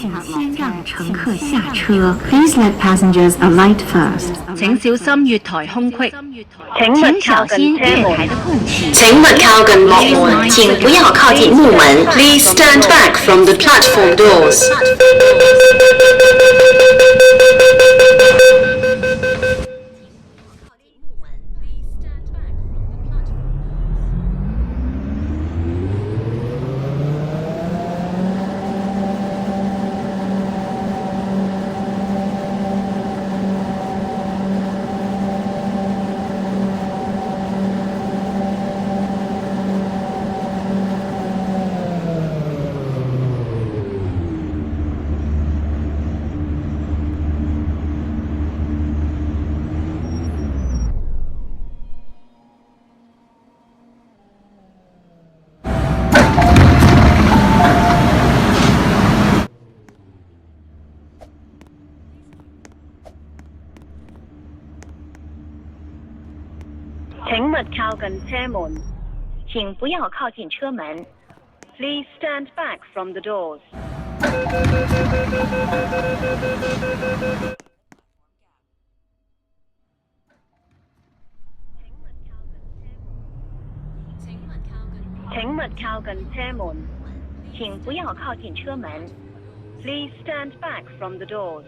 请先让乘客下车。Please let passengers alight first. 請小心月台空隙。請勿靠近車門。請勿靠近幕門，請不要靠近木門。Please stand back from the platform doors. 請勿靠近車門，請不要靠近車門。Please stand back from the doors. 請勿靠近車門，請不要靠近車門。Please stand back from the doors.